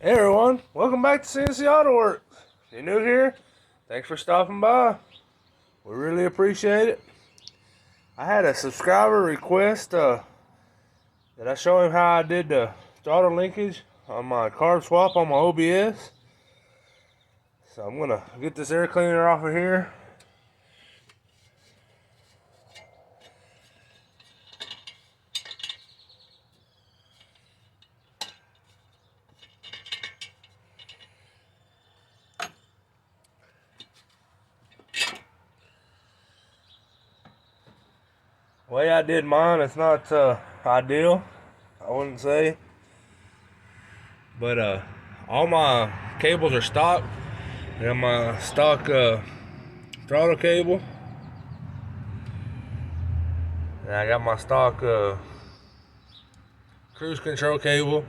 Hey everyone, welcome back to CNC Auto Works. If you're new here, thanks for stopping by. We really appreciate it. I had a subscriber request that I show him how I did the throttle linkage on my carb swap on my OBS. So I'm gonna get this air cleaner off of here. The way I did mine, it's not ideal, I wouldn't say. But all my cables are stock. I got my stock throttle cable. And I got my stock cruise control cable.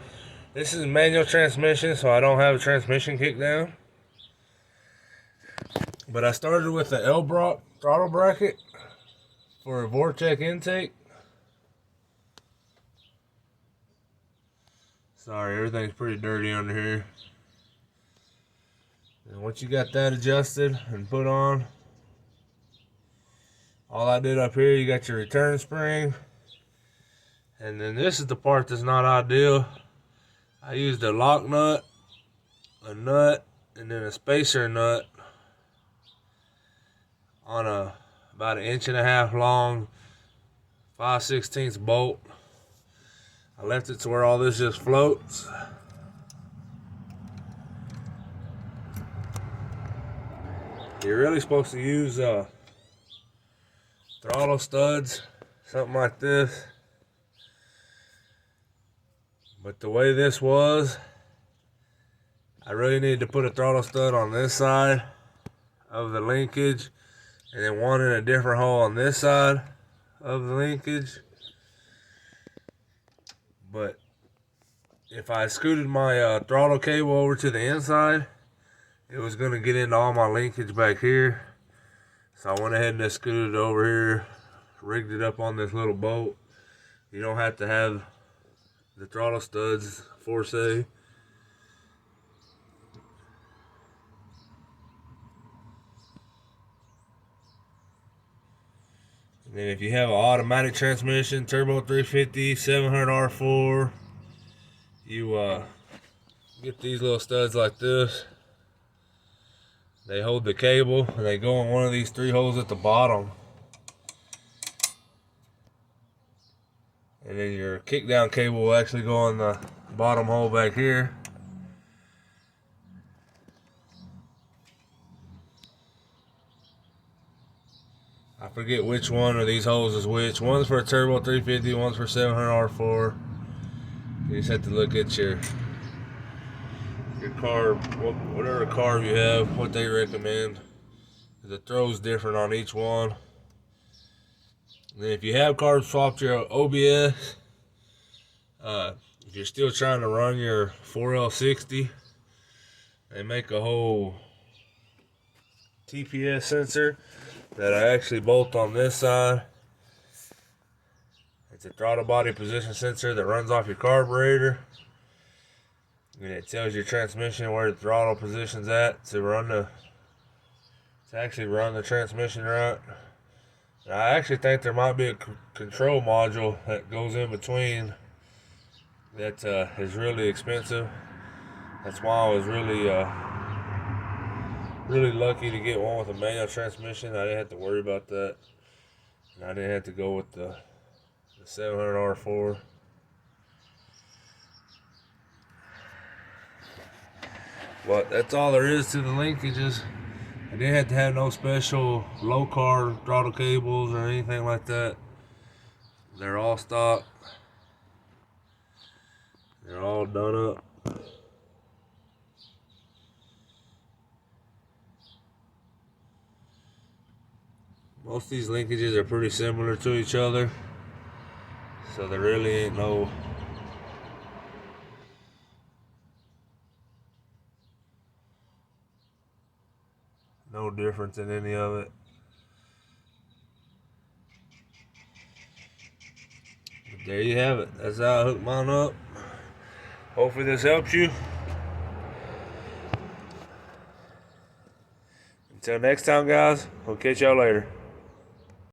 This is manual transmission, so I don't have a transmission kickdown. But I started with the L-Brock throttle bracket for a Vortec intake. Sorry, everything's pretty dirty under here. And once you got that adjusted and put on, all I did up here, you got your return spring. And then this is the part that's not ideal. I used a lock nut, a nut, and then a spacer nut on about 1.5 inch long 5/16 bolt. I left it to where all this just floats. You're really supposed to use throttle studs, something like this. But the way this was, I really needed to put a throttle stud on this side of the linkage, and then one in a different hole on this side of the linkage. But if I scooted my throttle cable over to the inside, it was going to get into all my linkage back here. So I went ahead and just scooted it over here, rigged it up on this little bolt. You don't have to have the throttle studs for say. And then if you have an automatic transmission, turbo 350, 700 R4, you get these little studs like this. They hold the cable and they go in one of these 3 holes at the bottom. And then your kickdown cable will actually go in the bottom hole back here. I forget which one of these holes is which. One's for a turbo 350, one's for 700 R4. You just have to look at your carb, whatever carb you have, what they recommend. The throw's different on each one. And then if you have carb swapped your OBS, if you're still trying to run your 4L60, they make a whole TPS sensor that I actually bolt on this side. It's a throttle body position sensor that runs off your carburetor. And it tells your transmission where the throttle position's at to actually run the transmission right. And I actually think there might be a control module that goes in between that is really expensive. That's why I was really lucky to get one with a manual transmission. I didn't have to worry about that, and I didn't have to go with the 700 R4. But that's all there is to the linkages. I didn't have to have no special low carb throttle cables or anything like that. They're all stock. They're all done up. Most of these linkages are pretty similar to each other, so there really ain't no difference in any of it. But there you have it. That's how I hook mine up. Hopefully this helps you. Until next time, guys, we'll catch y'all later.